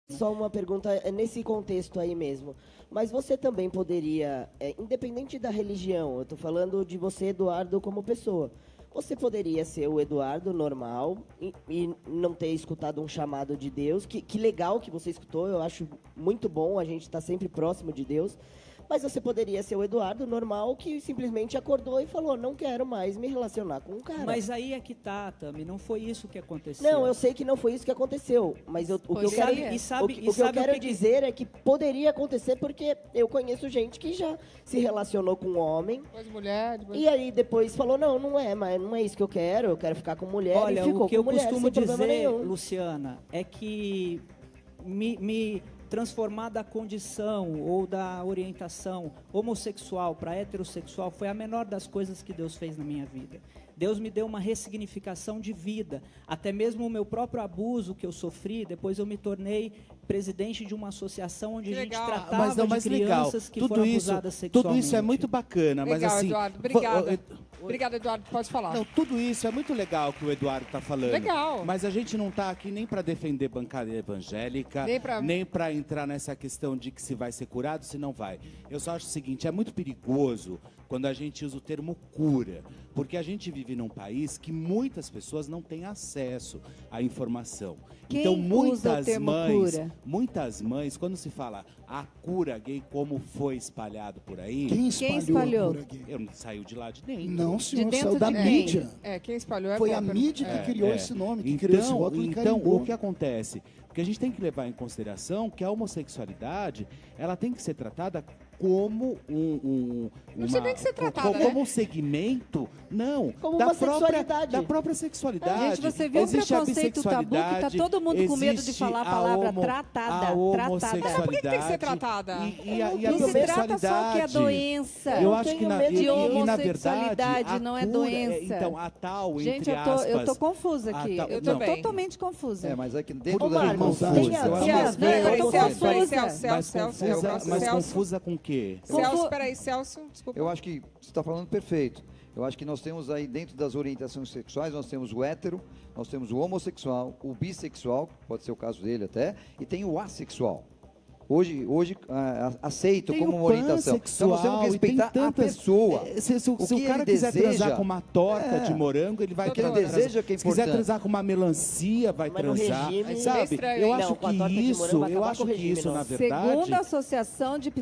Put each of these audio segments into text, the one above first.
Só uma pergunta nesse contexto aí mesmo. Mas você também poderia, independente da religião, eu estou falando de você, Eduardo, como pessoa. Você poderia ser o Eduardo normal e não ter escutado um chamado de Deus. Que legal que você escutou, eu acho muito bom, a gente está sempre próximo de Deus. Mas você poderia ser o Eduardo normal que simplesmente acordou e falou, não quero mais me relacionar com um cara. Mas aí é que tá, Tami, não foi isso que aconteceu. Não, eu sei que não foi isso que aconteceu, mas o que eu quero dizer é que poderia acontecer porque eu conheço gente que já se relacionou com um homem. Depois mulher, depois... E aí depois falou, não é, mas não é isso que eu quero ficar com mulher. Olha, e ficou o que com eu mulher, costumo sem problema dizer, nenhum. Luciana, é que me transformar da condição ou da orientação homossexual para heterossexual foi a menor das coisas que Deus fez na minha vida. Deus me deu uma ressignificação de vida. Até mesmo o meu próprio abuso que eu sofri, depois eu me tornei presidente de uma associação onde a gente tratava de crianças que foram abusadas sexualmente. Tudo isso é muito bacana, mas legal, assim... Eduardo, obrigada. Obrigada, Eduardo, pode falar. Não, tudo isso é muito legal que o Eduardo está falando. Legal. Mas a gente não está aqui nem para defender bancada evangélica, nem para entrar nessa questão de que se vai ser curado, se não vai. Eu só acho o seguinte, é muito perigoso quando a gente usa o termo cura, porque a gente vive num país que muitas pessoas não têm acesso à informação. Quem então usa o termo cura? Muitas mães, quando se fala a cura gay, como foi espalhado por aí... Quem espalhou a cura gay? Eu não saiu de lá de dentro. Não, senhor, saiu da mídia. Quem espalhou foi a mídia que criou esse nome, que criou esse rótulo e Então, carimbou. o que acontece? Porque a gente tem que levar em consideração que a homossexualidade, ela tem que ser tratada como não sei nem que ser tratada, como um segmento, não, como uma sexualidade. Da própria sexualidade. Gente, você viu o preconceito tabu que tá todo mundo com medo de falar a palavra tratada. A homossexualidade. Mas por que tem que ser tratada? E a não se trata só que é doença. Eu acho que de na homossexualidade verdade, não é doença. Então, a tal, gente, entre aspas... eu tô confusa aqui. Eu tô totalmente confusa. Mas é que dentro da irmandade... Mas confusa com o quê? Celso, peraí, Celso, desculpa. Eu acho que você está falando perfeito. Eu acho que nós temos aí, dentro das orientações sexuais, nós temos o hétero, nós temos o homossexual, o bissexual, pode ser o caso dele até, e tem o assexual. Hoje aceito como uma orientação. Então nós temos que respeitar a pessoa. Se o cara quiser transar com uma torta de morango, ele vai transar. Deseja que é importante. Se quiser transar com uma melancia, vai transar. Sabe? Eu acho que isso, na verdade... Segundo a Associação de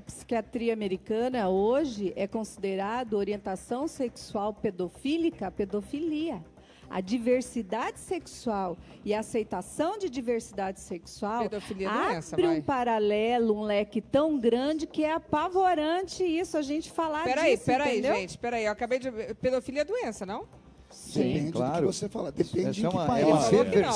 Psiquiatria Americana, hoje é considerado orientação sexual pedofílica a pedofilia. A diversidade sexual e a aceitação de diversidade sexual abre um paralelo, um leque tão grande que é apavorante isso, a gente falar disso, Peraí, gente, eu acabei de... Pedofilia é doença, não? Depende do que você fala. Depende de que país.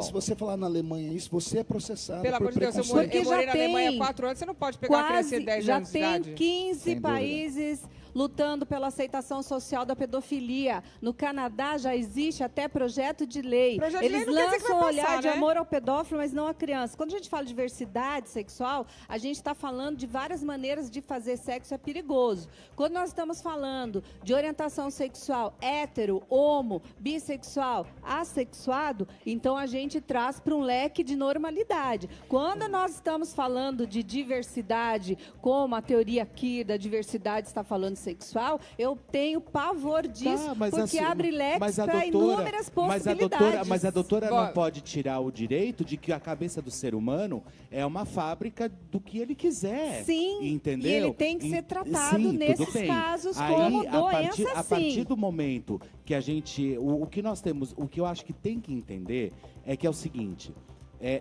Se você falar na Alemanha isso, você é processado. Pelo amor de Deus, eu morei na Alemanha há 4 anos, você não pode pegar uma criança de 10 anos de idade. Já tem 15 países lutando pela aceitação social da pedofilia. No Canadá já existe até projeto de lei. Eles lançam um olhar de amor ao pedófilo, mas não à criança. Quando a gente fala de diversidade sexual, a gente está falando de várias maneiras de fazer sexo é perigoso. Quando nós estamos falando de orientação sexual hétero, homo, bissexual, assexuado, então a gente traz para um leque de normalidade. Quando nós estamos falando de diversidade, como a teoria queer da diversidade está falando sexual, eu tenho pavor disso, porque abre leques para inúmeras possibilidades. Mas a doutora não pode tirar o direito de que a cabeça do ser humano é uma fábrica do que ele quiser. Sim, entendeu? E ele tem que ser tratado nesses casos como doença, a partir do momento que a gente... O que nós temos, o que eu acho que tem que entender é que é o seguinte,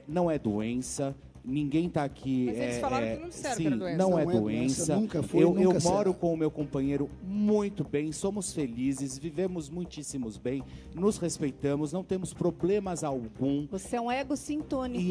não é doença. Ninguém está aqui... Mas eles falaram que não disseram que era doença. Não é doença. Nunca foi, eu nunca moro com o meu companheiro muito bem, somos felizes, vivemos muitíssimos bem, nos respeitamos, não temos problemas algum. Você é um ego sintônico.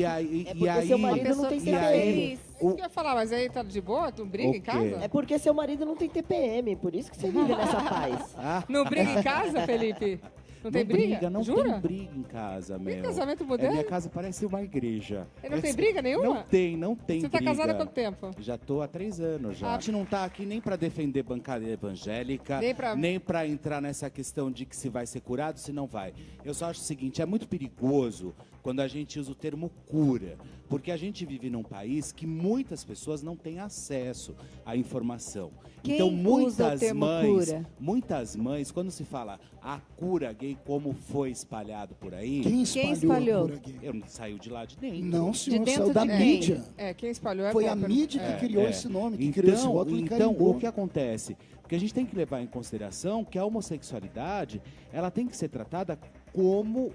Seu marido não tem TPM. Isso que eu ia falar, mas aí tá de boa? Tu briga em casa? É porque seu marido não tem TPM, por isso que você vive nessa paz. Não briga em casa, Felipe? Não tem briga? Não Jura? tem briga em casa, meu. Tem casamento moderno? Minha casa parece uma igreja. E não tem briga nenhuma? Não tem Você tá briga. casada há quanto tempo? Já tô há 3 anos já. A gente não tá aqui nem para defender bancada evangélica, nem para entrar nessa questão de que se vai ser curado, se não vai. Eu só acho o seguinte, é muito perigoso quando a gente usa o termo cura, porque a gente vive num país que muitas pessoas não têm acesso à informação. Quem então usa o termo cura? Muitas mães, quando se fala a cura gay como foi espalhado por aí, quem espalhou a cura gay? Eu não saiu de lá de dentro. Não, senhor, de saiu da mídia. Quem espalhou foi a mídia que criou esse nome, que criou esse rótulo e então, carimbou. o que acontece? Porque a gente tem que levar em consideração que a homossexualidade, ela tem que ser tratada como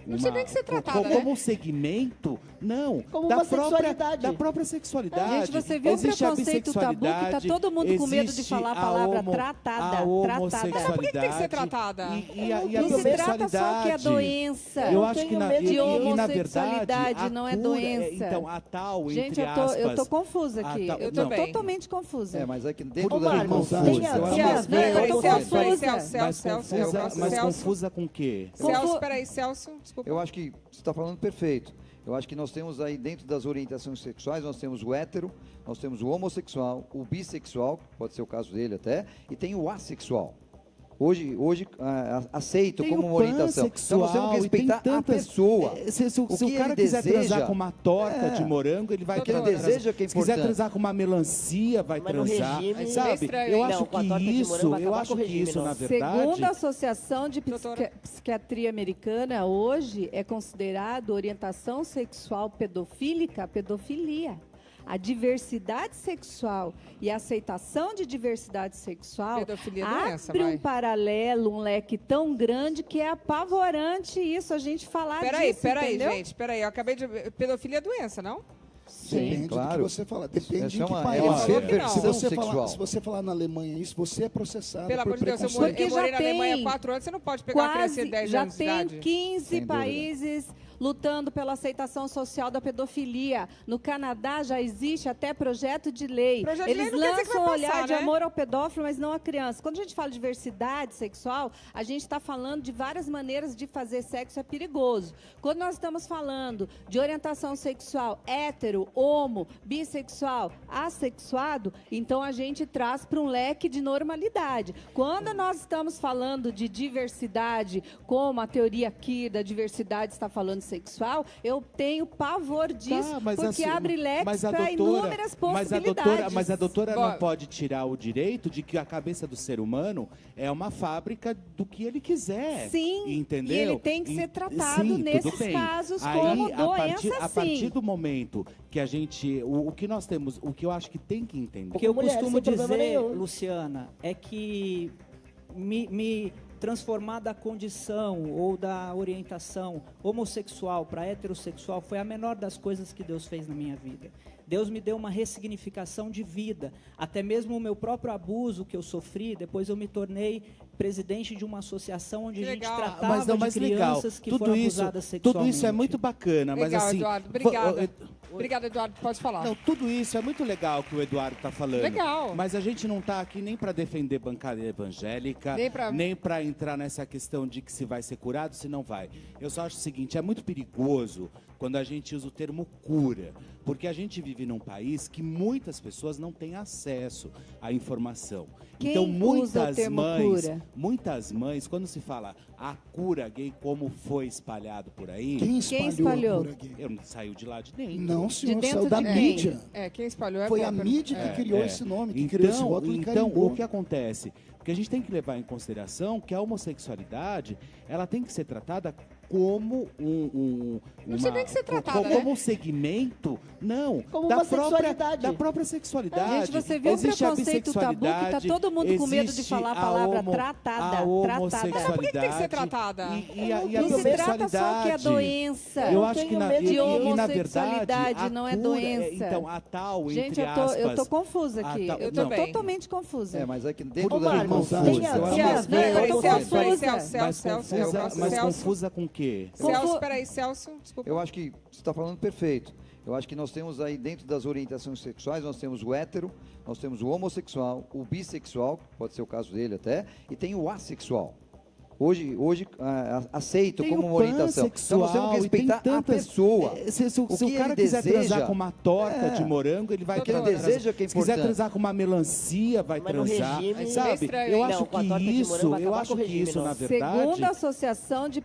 não sei nem que ser tratada, como um segmento, não, como uma sexualidade. Da própria sexualidade. Gente, você viu o preconceito tabu que tá todo mundo com medo de falar a palavra tratada. Mas por que tem que ser tratada? E a não se trata só que é doença. Eu acho que na homossexualidade não é doença. Então, a tal, entre gente, aspas... eu tô confusa aqui. Eu tô totalmente confusa. Mas é que dentro da irmandade... Mas confusa com o quê? Celso, peraí, Celso, desculpa. Eu acho que você está falando perfeito. Eu acho que nós temos aí, dentro das orientações sexuais, nós temos o hétero, nós temos o homossexual, o bissexual, pode ser o caso dele até, e tem o assexual. Hoje aceito tem como uma orientação. Então nós temos que respeitar a pessoa. Se o cara quiser transar com uma torta de morango, ele vai transar. Deseja que é importante. Se quiser transar com uma melancia, vai transar. Regime, sabe? Eu acho que isso, na verdade... Segundo a Associação de Psiquiatria Americana, hoje é considerado orientação sexual pedofílica pedofilia. A diversidade sexual e a aceitação de diversidade sexual abre um paralelo, um leque tão grande que é apavorante isso, a gente falar disso, Peraí, gente, eu acabei de... Pedofilia é doença, não? Sim, depende do que você fala. Depende de que país. Se você falar na Alemanha isso, você é processado. Pelo amor de Deus, eu morei na Alemanha há 4 anos, você não pode pegar uma criança de 10 anos de idade. Já tem 15 países lutando pela aceitação social da pedofilia. No Canadá já existe até projeto de lei. Eles lançam um olhar de amor ao pedófilo, mas não à criança. Quando a gente fala de diversidade sexual, a gente está falando de várias maneiras de fazer sexo, é perigoso. Quando nós estamos falando de orientação sexual hétero, homo, bissexual, assexuado, então a gente traz para um leque de normalidade. Quando nós estamos falando de diversidade, como a teoria aqui da diversidade está falando sexual, eu tenho pavor disso, porque abre leques para inúmeras possibilidades. Mas a doutora não pode tirar o direito de que a cabeça do ser humano é uma fábrica do que ele quiser. Sim, entendeu? E ele tem que ser tratado nesses casos como doença, a partir do momento que a gente... O que nós temos, o que eu acho que tem que entender... O que eu costumo dizer, Luciana, é que me transformar da condição ou da orientação homossexual para heterossexual foi a menor das coisas que Deus fez na minha vida. Deus me deu uma ressignificação de vida. Até mesmo o meu próprio abuso que eu sofri, depois eu me tornei presidente de uma associação onde a gente tratava de crianças que foram abusadas sexualmente. Tudo isso é muito bacana, mas assim... Eduardo, obrigada. Obrigada, Eduardo, pode falar. Não, tudo isso é muito legal que o Eduardo está falando. Legal. Mas a gente não está aqui nem para defender bancada evangélica, nem para entrar nessa questão de que se vai ser curado, se não vai. Eu só acho o seguinte, é muito perigoso quando a gente usa o termo cura, porque a gente vive num país que muitas pessoas não têm acesso à informação. Quem então muitas mães, quando se fala a cura gay como foi espalhado por aí, quem espalhou a cura gay? Eu não saiu de lá de dentro. Não, senhor, saiu da mídia. Quem espalhou foi a mídia que criou esse nome, que criou esse rótulo e carimbou. O que acontece? Porque a gente tem que levar em consideração que a homossexualidade, ela tem que ser tratada como não sei nem que ser tratada, como um segmento, não, como uma sexualidade. Da própria sexualidade. Gente, você viu o preconceito tabu que tá todo mundo com medo de falar a palavra tratada. Mas por que tem que ser tratada? Não se trata só que é doença. Eu acho que de homossexualidade não é doença. Então, a tal, gente, eu tô confusa aqui. Eu tô totalmente confusa. Mas é que dentro da irmandade... Mas confusa com o quê? Celso, peraí, Celso, desculpa. Eu acho que você está falando perfeito. Eu acho que nós temos aí, dentro das orientações sexuais, nós temos o hétero, nós temos o homossexual, o bissexual, pode ser o caso dele até, e tem o assexual. Hoje aceito como uma orientação. Então nós temos que respeitar a pessoa. Se o cara quiser transar com uma torta de morango, ele vai transar. Deseja que é importante. Se quiser transar com uma melancia, vai transar. Sabe? Eu acho que isso, na verdade... Segundo a Associação de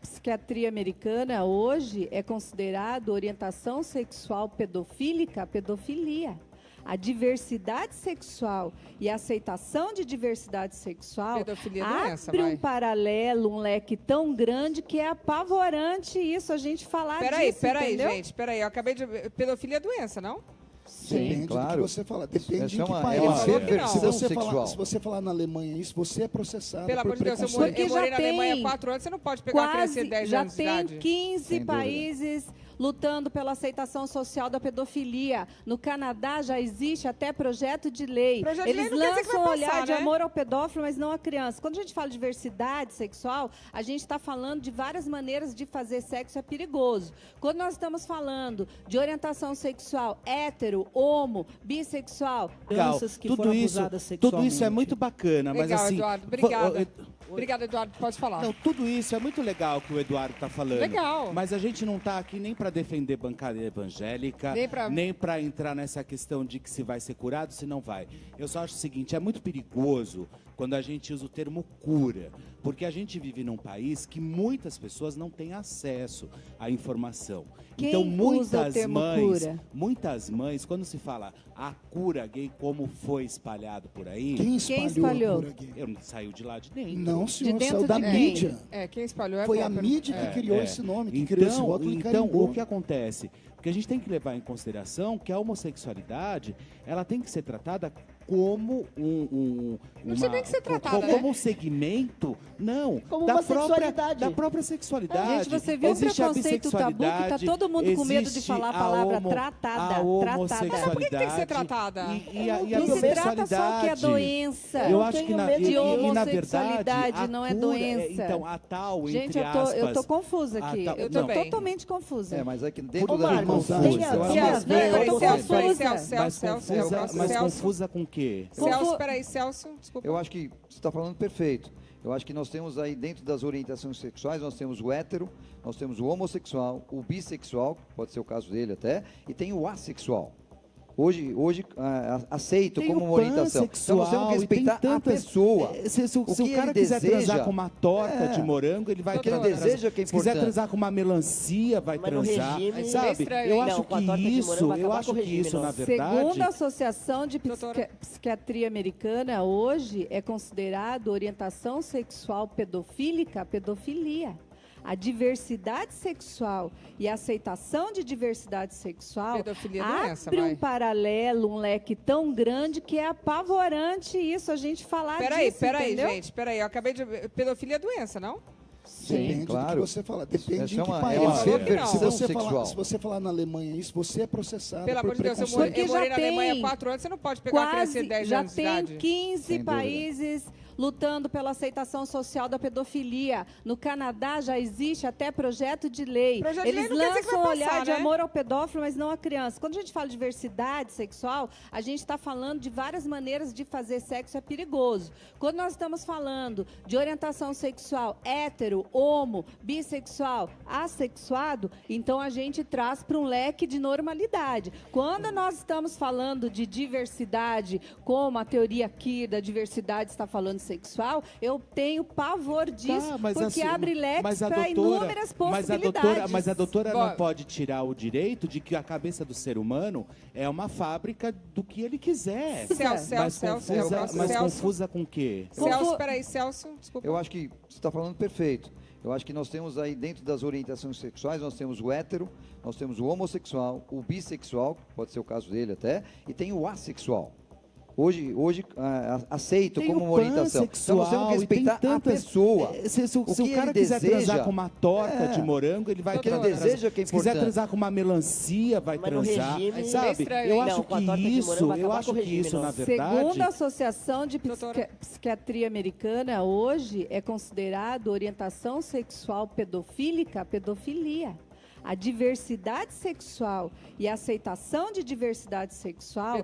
Psiquiatria Americana, hoje é considerado orientação sexual pedofílica pedofilia. A diversidade sexual e a aceitação de diversidade sexual abre um paralelo, um leque tão grande que é apavorante isso, a gente falar disso, Peraí, gente, peraí. Eu acabei de... Pedofilia é doença, não? Sim, depende do que você fala. Depende de que país. Se você falar na Alemanha isso, você é processado. Pelo amor de Deus, eu morei na Alemanha há 4 anos, você não pode pegar a criança de 10 anos de idade. Já tem 15 países lutando pela aceitação social da pedofilia. No Canadá já existe até projeto de lei. Eles lançam um olhar de amor ao pedófilo, mas não à criança. Quando a gente fala de diversidade sexual, a gente está falando de várias maneiras de fazer sexo, é perigoso. Quando nós estamos falando de orientação sexual hétero, homo, bissexual, crianças que foram abusadas sexualmente. Tudo isso é muito bacana, mas assim... Eduardo, obrigada. Obrigada, Eduardo, pode falar. Não, tudo isso é muito legal que o Eduardo está falando. Legal. Mas a gente não está aqui nem para defender bancada evangélica, nem para entrar nessa questão de que se vai ser curado, se não vai. Eu só acho o seguinte, é muito perigoso quando a gente usa o termo cura, porque a gente vive num país que muitas pessoas não têm acesso à informação. Quem então usa o termo cura? Muitas mães, quando se fala a cura gay, como foi espalhado por aí... Quem espalhou a cura gay? Eu não saiu de lá de dentro. Não, senhor, saiu da mídia. Quem espalhou foi a mídia que criou esse nome, que criou esse rótulo e carimbou. O que acontece? Porque a gente tem que levar em consideração que a homossexualidade, ela tem que ser tratada como como um segmento, não, como uma sexualidade. Da própria sexualidade. Gente, você viu o preconceito tabu que tá todo mundo com medo de falar a palavra tratada. Mas por que tem que ser tratada? Não se trata só que é doença. Eu acho que de homossexualidade não é doença. Então, a tal, gente, entre aspas... eu tô confusa aqui. Eu tô totalmente confusa. Mas aqui dentro da mas confusa com o quê? Celso, peraí, Celso, desculpa. Eu acho que você está falando perfeito. Eu acho que nós temos aí, dentro das orientações sexuais, nós temos o hétero, nós temos o homossexual, o bissexual, pode ser o caso dele até, e tem o assexual. Hoje aceito como uma orientação. Então nós temos que respeitar a pessoa. Se o cara quiser transar com uma torta de morango, ele vai transar. Deseja que é importante. Se quiser transar com uma melancia, vai transar. Sabe? Eu acho que isso, na verdade... Segundo a Associação de Psiquiatria Americana, hoje é considerado orientação sexual pedofílica pedofilia. A diversidade sexual e a aceitação de diversidade sexual abre um paralelo, um leque tão grande que é apavorante isso, a gente falar disso, Peraí, gente, peraí. Eu acabei de... Pedofilia é doença, não? Sim, depende do que você fala. Depende de que país. Se você falar na Alemanha isso, você é processado. Pelo amor de Deus, eu morei na Alemanha há 4 anos, você não pode pegar a criança de 10 anos de idade. Já tem 15 países lutando pela aceitação social da pedofilia. No Canadá já existe até projeto de lei. Eles lançam um olhar de amor ao pedófilo, mas não à criança. Quando a gente fala de diversidade sexual, a gente está falando de várias maneiras de fazer sexo, é perigoso. Quando nós estamos falando de orientação sexual hétero, homo, bissexual, assexuado, então a gente traz para um leque de normalidade. Quando nós estamos falando de diversidade, como a teoria aqui da diversidade está falando sexual, eu tenho pavor disso, porque abre leques para inúmeras possibilidades. Mas a doutora não pode tirar o direito de que a cabeça do ser humano é uma fábrica do que ele quiser. Mas confusa com o quê? Celso, peraí, Celso, desculpa. Eu acho que você está falando perfeito. Eu acho que nós temos aí, dentro das orientações sexuais, nós temos o hétero, nós temos o homossexual, o bissexual, pode ser o caso dele até, e tem o assexual. Hoje aceito como uma orientação. Então nós temos que respeitar a pessoa. Se o cara quiser transar com uma torta de morango, ele vai transar. Deseja que é importante. Se quiser transar com uma melancia, vai transar. Sabe? Eu acho que isso, na verdade... Segundo a Associação de Psiquiatria Americana, hoje é considerado orientação sexual pedofílica pedofilia. A diversidade sexual e a aceitação de diversidade sexual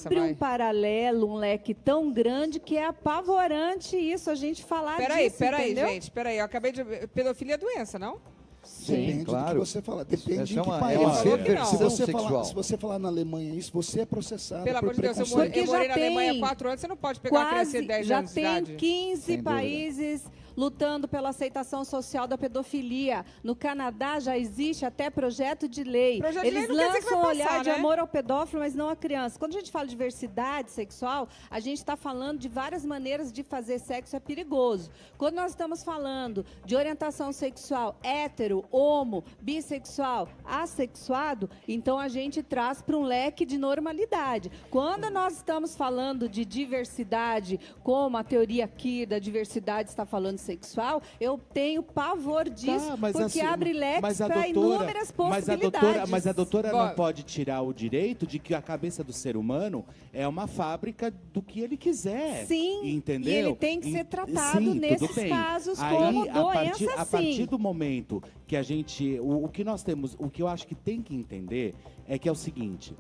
abre um paralelo, um leque tão grande que é apavorante isso, a gente falar disso, Peraí, gente, peraí. Eu acabei de... Pedofilia é doença, não? Sim, depende claro. do que você fala. Depende de que É país. uma perversão Se você falar na Alemanha isso, você é processado. Pelo amor de Deus, eu morei na Alemanha há 4 anos, você não pode pegar uma criança de 10 anos de idade. Já tem 15 países lutando pela aceitação social da pedofilia. No Canadá já existe até projeto de lei. Eles lançam um olhar de amor ao pedófilo, mas não à criança. Quando a gente fala de diversidade sexual, a gente está falando de várias maneiras de fazer sexo, é perigoso. Quando nós estamos falando de orientação sexual hétero, homo, bissexual, assexuado, então a gente traz para um leque de normalidade. Quando nós estamos falando de diversidade, como a teoria queer da diversidade está falando sexual, eu tenho pavor disso, porque abre leques para inúmeras possibilidades. Mas a doutora não pode tirar o direito de que a cabeça do ser humano é uma fábrica do que ele quiser. Sim, entendeu? E ele tem que ser tratado nesses casos como doença, a partir do momento que a gente... O que nós temos, o que eu acho que tem que entender é que é o seguinte,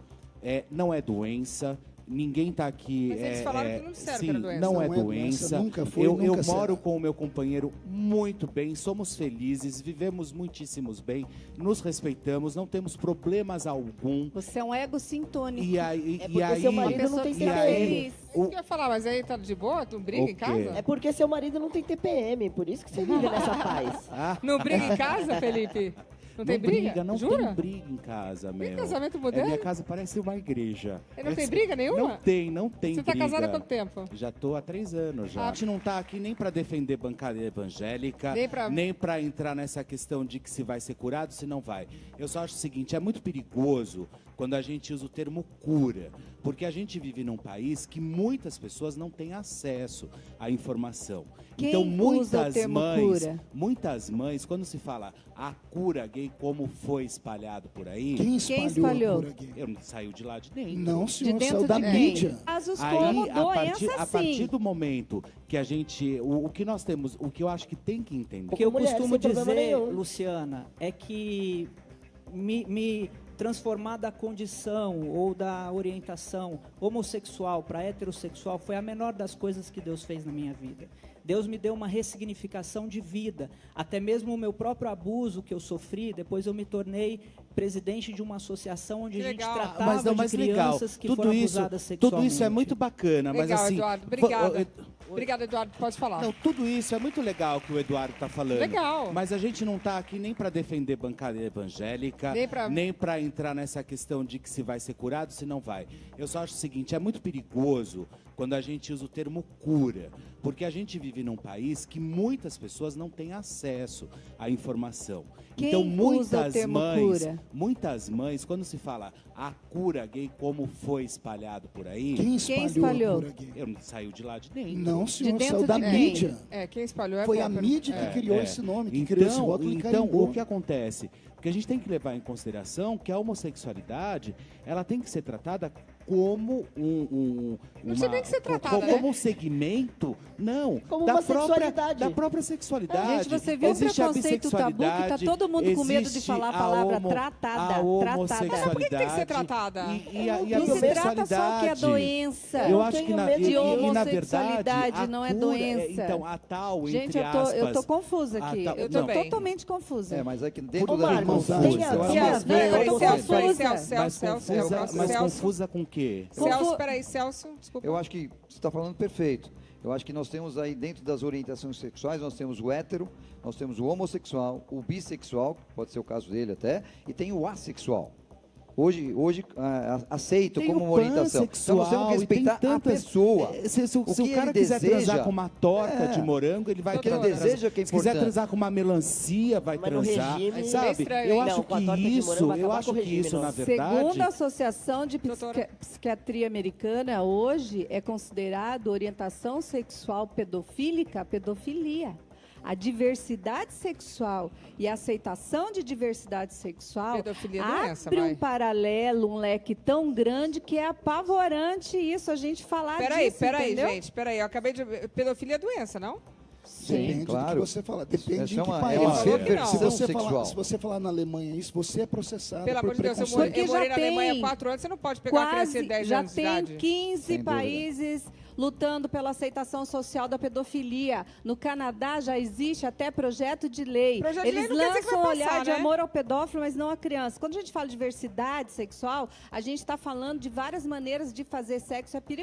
não é doença. Ninguém está aqui. Mas eles falaram que não disseram que era doença. Não é doença. Nunca foi, eu nunca moro com o meu companheiro muito bem, somos felizes, vivemos muitíssimos bem, nos respeitamos, não temos problemas algum. Você é um ego sintônico. E aí, seu marido não tem TPM. Isso que eu ia falar, mas aí tá de boa? Tu briga em casa? É porque seu marido não tem TPM, por isso que você vive nessa paz. Não briga em casa, Felipe? Não tem briga? Não Jura? tem briga em casa, meu. Tem casamento moderno? Minha casa parece uma igreja. E não tem briga nenhuma? Não tem Você briga. tá casada há quanto tempo? Já tô há 3 anos já. A gente não tá aqui nem para defender bancada evangélica, nem para entrar nessa questão de que se vai ser curado, se não vai. Eu só acho o seguinte, é muito perigoso quando a gente usa o termo cura, porque a gente vive num país que muitas pessoas não têm acesso à informação. Quem então usa o termo cura? Muitas mães, quando se fala a cura gay como foi espalhado por aí, Quem espalhou a cura gay? Eu não saiu de lá de dentro. Não, senhor, de saiu da mídia. Casos como doença, a partir do momento que a gente, o que nós temos, o que eu acho que tem que entender. O que eu costumo dizer, Luciana, é que me transformar da condição ou da orientação homossexual para heterossexual foi a menor das coisas que Deus fez na minha vida. Deus me deu uma ressignificação de vida. Até mesmo o meu próprio abuso que eu sofri, depois eu me tornei presidente de uma associação onde a gente tratava de crianças que foram abusadas sexualmente. Tudo isso é muito bacana, mas assim... Eduardo, obrigada. Obrigada, Eduardo, pode falar. Não, tudo isso é muito legal que o Eduardo está falando. Legal. Mas a gente não está aqui nem para defender bancada evangélica, nem para entrar nessa questão de que se vai ser curado, se não vai. Eu só acho o seguinte, é muito perigoso quando a gente usa o termo cura, porque a gente vive num país que muitas pessoas não têm acesso à informação. Quem então usa o termo cura? Muitas mães, quando se fala a cura gay como foi espalhado por aí, Quem espalhou a cura gay? Eu não saiu de lá de dentro. Não, senhor, saiu da mídia. Quem espalhou foi a mídia que criou esse nome, que criou esse rótulo e carimbou. O que acontece? Porque a gente tem que levar em consideração que a homossexualidade, ela tem que ser tratada como não precisa nem que ser tratada, como um segmento, não, como uma sexualidade. Da própria sexualidade. Gente, você viu o preconceito tabu que tá todo mundo com medo de falar a palavra tratada. Mas por que tem que ser tratada? Não se trata só que é doença. Eu acho que de homossexualidade não é doença. Então, a tal, gente, entre aspas... eu tô confusa aqui. Eu tô totalmente confusa. Mas é que dentro da Mas confusa com o quê? Celso, peraí, Celso, desculpa. Eu acho que você está falando perfeito. Eu acho que nós temos aí, dentro das orientações sexuais, nós temos o hétero, nós temos o homossexual, o bissexual, pode ser o caso dele até, e tem o assexual. Hoje aceito tem como uma orientação. Então nós temos que respeitar a pessoa. Se o cara quiser transar com uma torta de morango, ele vai transar. Deseja que é importante. Se quiser transar com uma melancia, vai transar. Sabe? Eu acho que isso, na verdade... Segundo a Associação de Psiquiatria Americana, hoje é considerado orientação sexual pedofílica a pedofilia. A diversidade sexual e a aceitação de diversidade sexual abre um paralelo, um leque tão grande que é apavorante isso, a gente falar disso, Peraí, gente, eu acabei de... Pedofilia é doença, não? Depende do que você fala. Depende de que país. Se você falar na Alemanha isso, você é processado. Pelo amor de Deus, eu morei na Alemanha há 4 anos, você não pode pegar a criança de 10 anos de idade. Já tem 15 países lutando pela aceitação social da pedofilia. No Canadá já existe até projeto de lei. Eles lançam um olhar de amor ao pedófilo, mas não à criança. Quando a gente fala de diversidade sexual, a gente está falando de várias maneiras de fazer sexo, é perigoso.